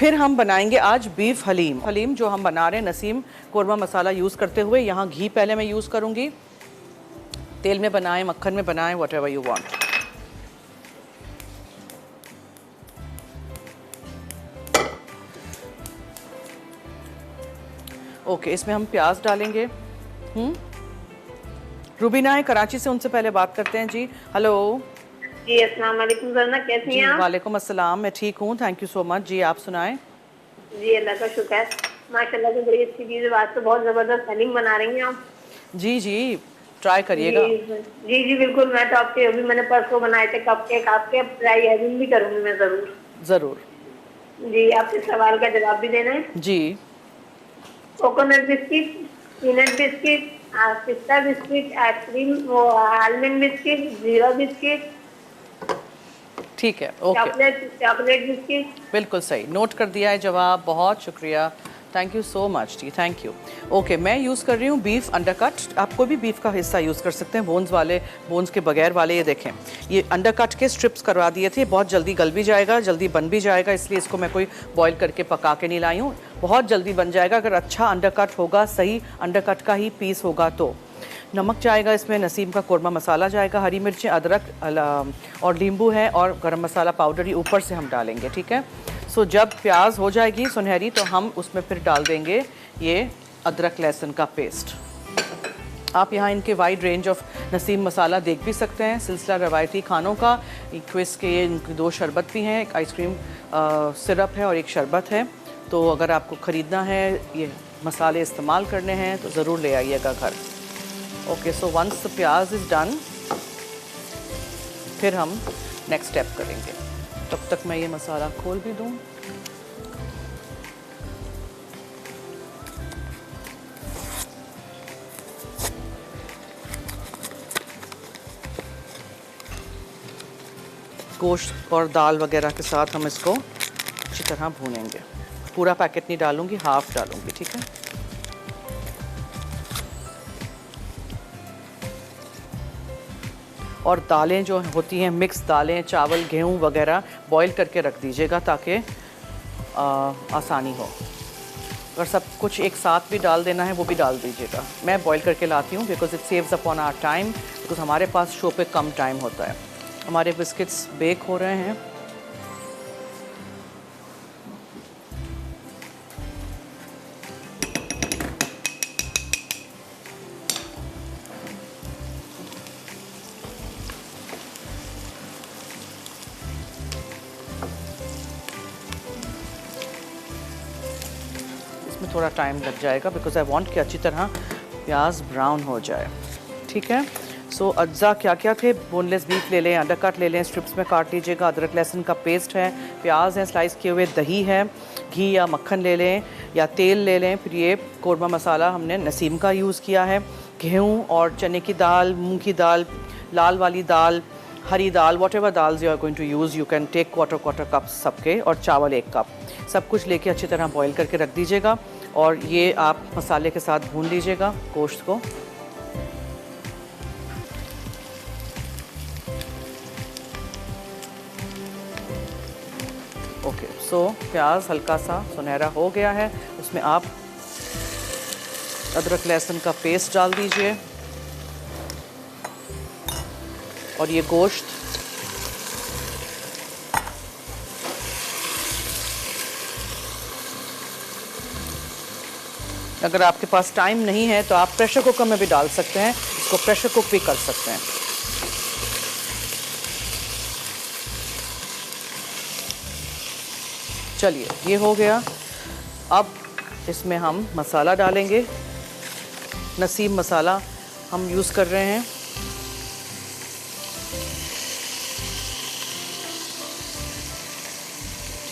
फिर हम बनाएंगे आज बीफ हलीम। हलीम जो हम बना रहे हैं नसीम कोरमा मसाला यूज़ करते हुए। यहाँ घी पहले मैं यूज़ करूँगी, तेल में बनाएं, मक्खन में बनाएं, what ever you want. Okay, इसमें हम प्याज डालेंगे। रुबीना है कराची से, उनसे पहले बात करते हैं जी। हेलो जी, अस्सलाम वालेकुम ज़रना, कैसी हैं आप? वालेकुम अस्सलाम, मैं ठीक हूँ, थैंक यू सो मच। जी आप सुनाएं। जी, अल्लाह का शुक्र है। माशाल्लाह से बड़ी अच्छी चीज़ है। आज तो बहुत ज़बरदस्त हलीम बना रही हैं आप। जी जी, ट्राई जी करिएगा। जी जी बिल्कुल। मैं तो आपके अभी मैंने परसों बनाए थे कप केक, आपके ट्राई हलीम भी करूँगी मैं ज़रूर। ज़रूर। जी, आपके सवाल का जवाब भी देना है। जी कोकोनट बिस्किट, पीनट बिस्किट, पिस्ता बिस्किट, आइसक्रीम, वो आलमंड बिस्किट, जीरा बिस्किट, ठीक है, ओके, चॉकलेट चॉकलेट बिस्किट। बिल्कुल सही, नोट कर दिया है जवाब, बहुत शुक्रिया, थैंक यू सो मच जी, थैंक यू। ओके, मैं यूज़ कर रही हूँ बीफ अंडरकट। आप कोई भी बीफ का हिस्सा यूज़ कर सकते हैं, बोन्स वाले, बोन्स के बगैर वाले। ये देखें, ये अंडरकट के स्ट्रिप्स करवा दिए थे। बहुत जल्दी गल भी जाएगा, जल्दी बन भी जाएगा, इसलिए इसको मैं कोई बॉईल करके पका के नहीं लाई हूँ। बहुत जल्दी बन जाएगा अगर अच्छा अंडरकट होगा, सही अंडरकट का ही पीस होगा तो। नमक जाएगा इसमें, नसीम का कोरमा मसाला जाएगा, हरी मिर्चें, अदरक और नींबू है, और गरम मसाला पाउडर ये ऊपर से हम डालेंगे, ठीक है। सो जब प्याज हो जाएगी सुनहरी तो हम उसमें फिर डाल देंगे ये अदरक लहसुन का पेस्ट। आप यहाँ इनके वाइड रेंज ऑफ नसीम मसाला देख भी सकते हैं, सिलसिला रवायती खानों का। क्विज के ये इनके 2 शरबत भी हैं, एक आइसक्रीम सिरप है और एक शरबत है। तो अगर आपको ख़रीदना है, ये मसाले इस्तेमाल करने हैं तो ज़रूर ले आइएगा घर। ओके, सो वंस द प्याज इज़ डन, फिर हम नेक्स्ट स्टेप करेंगे। तब तक मैं ये मसाला खोल भी दूँ। गोश्त और दाल वगैरह के साथ हम इसको अच्छी तरह भूनेंगे। पूरा पैकेट नहीं डालूंगी, हाफ डालूंगी, ठीक है। और दालें जो होती हैं, मिक्स दालें, चावल, गेहूं वगैरह बॉईल करके रख दीजिएगा ताकि आसानी हो। अगर सब कुछ एक साथ भी डाल देना है वो भी डाल दीजिएगा। मैं बॉईल करके लाती हूँ because it saves upon our time, because हमारे पास शो पे कम टाइम होता है। हमारे बिस्किट्स बेक हो रहे हैं। इसमें थोड़ा टाइम लग जाएगा बिकॉज आई वांट कि अच्छी तरह प्याज ब्राउन हो जाए, ठीक है। सो अज्जा क्या क्या थे? बोनलेस बीफ ले लें, अंडरकट ले लें, स्ट्रिप्स में काट लीजिएगा, अदरक लहसुन का पेस्ट है, प्याज है स्लाइस किए हुए, दही है, घी या मक्खन ले लें या तेल ले लें। फिर ये कोरमा मसाला हमने नसीम का यूज़ किया है। गेहूँ और चने की दाल, मूंग की दाल, लाल वाली दाल, हरी दाल, whatever dals you are going to use, you can take quarter cups सबके, और चावल 1 कप। सब कुछ लेके अच्छी तरह बॉईल करके रख दीजिएगा और ये आप मसाले के साथ भून लीजिएगा गोश्त को। ओके, सो प्याज हल्का सा सुनहरा हो गया है, उसमें आप अदरक लहसुन का पेस्ट डाल दीजिए और ये गोश्त अगर आपके पास टाइम नहीं है तो आप प्रेशर कुकर में भी डाल सकते हैं, इसको प्रेशर कुक भी कर सकते हैं। चलिए, ये हो गया। अब इसमें हम मसाला डालेंगे। नसीम मसाला हम यूज़ कर रहे हैं।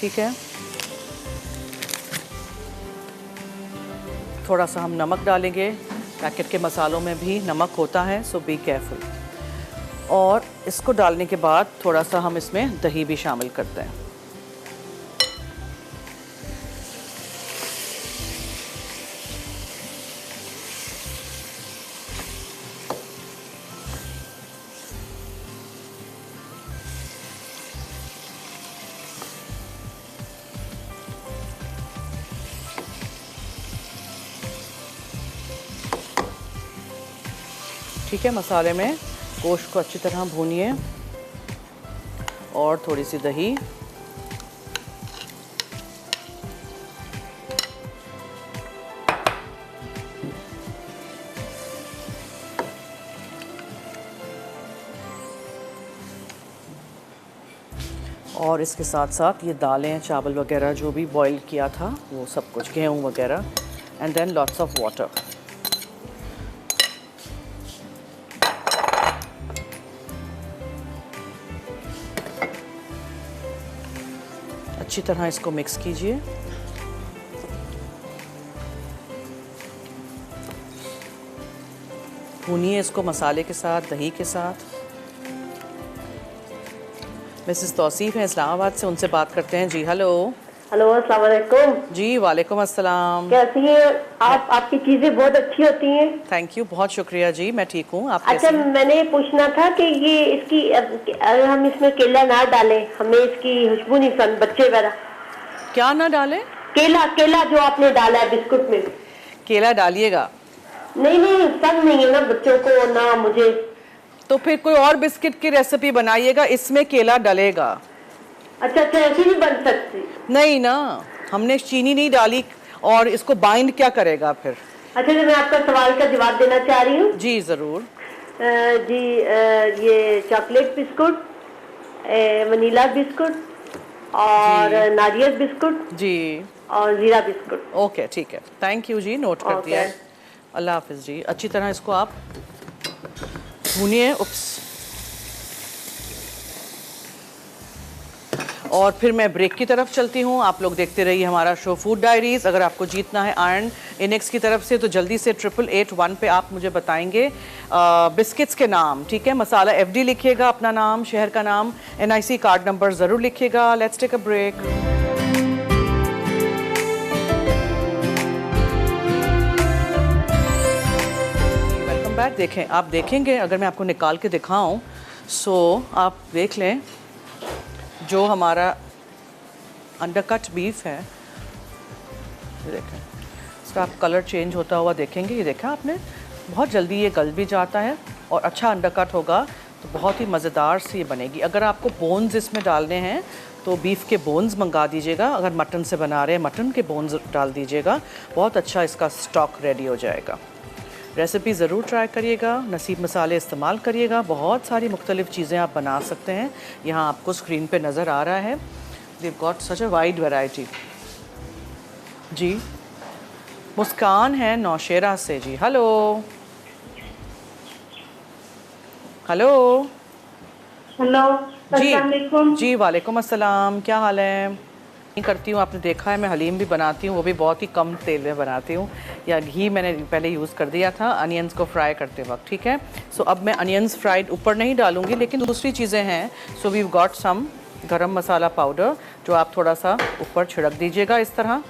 ठीक है, थोड़ा सा हम नमक डालेंगे। पैकेट के मसालों में भी नमक होता है, सो बी केयरफुल। और इसको डालने के बाद थोड़ा सा हम इसमें दही भी शामिल करते हैं। ठीक है, मसाले में गोश्त को अच्छी तरह भूनिए और थोड़ी सी दही, और इसके साथ साथ ये दालें चावल वगैरह जो भी बॉईल किया था वो सब कुछ, गेहूँ वगैरह, and then lots of water. अच्छी तरह इसको मिक्स कीजिए। भूनिए इसको मसाले के साथ, दही के साथ। मिसेस तौसीफ हैं इस्लामाबाद से, उनसे बात करते हैं। जी हेलो। हेलो, अस्सलाम वालेकुम। जी वालेकुम अस्सलाम। कैसी हैं आप? आपकी चीजें बहुत अच्छी होती हैं। थैंक यू, बहुत शुक्रिया जी, मैं ठीक हूँ। आप अच्छा, कैसे हैं? मैंने ये पूछना था कि ये इसकी अगर हम इसमें केला ना डालें, हमें इसकी खुशबू नहीं पसंद, बच्चे वगैरह। क्या ना डालें? केला, केला जो आपने डाला है बिस्कुट में। केला डालिएगा। नहीं नहीं, पसंद नहीं है ना बच्चों को, ना मुझे। तो फिर कोई और बिस्किट की रेसिपी बनाइएगा, इसमें केला डलेगा। अच्छा अच्छा, ऐसी नहीं बन सकती? नहीं ना, हमने चीनी नहीं डाली, और इसको बाइंड क्या करेगा फिर? अच्छा, तो मैं आपका सवाल का जवाब देना चाह रही हूँ। जी ज़रूर। जी, ये चॉकलेट बिस्कुट, वनीला बिस्कुट और नारियल बिस्कुट जी और जीरा बिस्कुट। ओके, ठीक है, थैंक यू जी, नोट कर दिया है। अल्लाह हाफिज़ जी। अच्छी तरह इसको आप भूनिए। उप्स। और फिर मैं ब्रेक की तरफ चलती हूँ। आप लोग देखते रहिए हमारा शो फूड डायरीज। अगर आपको जीतना है आयरन इनेक्स की तरफ से तो जल्दी से 8881 पे आप मुझे बताएंगे बिस्किट्स के नाम, ठीक है? मसाला FD लिखिएगा, अपना नाम, शहर का नाम, NIC कार्ड नंबर ज़रूर लिखिएगा। Let's take a break. Welcome back. देखें, आप देखेंगे अगर मैं आपको निकाल के दिखाऊं, सो आप देख लें जो हमारा अंडरकट बीफ है, ये देखें, इसका आप कलर चेंज होता हुआ देखेंगे। ये देखा आपने, बहुत जल्दी ये गल भी जाता है और अच्छा अंडरकट होगा तो बहुत ही मज़ेदार सी ये बनेगी। अगर आपको बोन्स इसमें डालने हैं तो बीफ के बोन्स मंगा दीजिएगा। अगर मटन से बना रहे हैं मटन के बोन्स डाल दीजिएगा, बहुत अच्छा इसका स्टॉक रेडी हो जाएगा। रेसिपी ज़रूर ट्राई करिएगा, नसीब मसाले इस्तेमाल करिएगा, बहुत सारी मुख्तलिफ़ चीज़ें आप बना सकते हैं। यहाँ आपको स्क्रीन पे नज़र आ रहा है, they got such a wide variety. जी, मुस्कान है नौशेरा से। जी हेलो। हेलो हेलो, जी जी वालेकुम अस्सलाम, क्या हाल है? करती हूँ, आपने देखा है मैं हलीम भी बनाती हूँ, वो भी बहुत ही कम तेल में बनाती हूँ, या घी मैंने पहले यूज़ कर दिया था अनियंस को फ्राई करते वक्त, ठीक है? सो अब मैं अनियंस फ्राइड ऊपर नहीं डालूँगी, लेकिन दूसरी चीज़ें हैं। सो वी गॉट सम गरम मसाला पाउडर जो आप थोड़ा सा ऊपर छिड़क दीजिएगा इस तरह,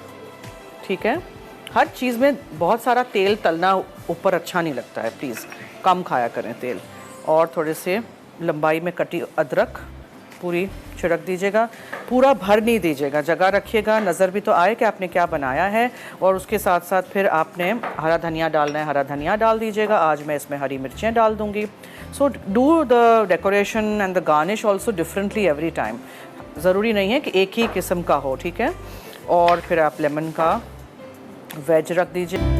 ठीक है? हर चीज़ में बहुत सारा तेल तलना ऊपर अच्छा नहीं लगता है, प्लीज़ कम खाया करें तेल। और थोड़े से लंबाई में कटी अदरक पूरी छिड़क दीजिएगा, पूरा भर नहीं दीजिएगा, जगह रखिएगा, नज़र भी तो आए कि आपने क्या बनाया है। और उसके साथ साथ फिर आपने हरा धनिया डालना है, हरा धनिया डाल दीजिएगा। आज मैं इसमें हरी मिर्चें डाल दूँगी। So do the decoration and the garnish also differently every time, ज़रूरी नहीं है कि एक ही किस्म का हो, ठीक है? और फिर आप लेमन का वेज रख दीजिए।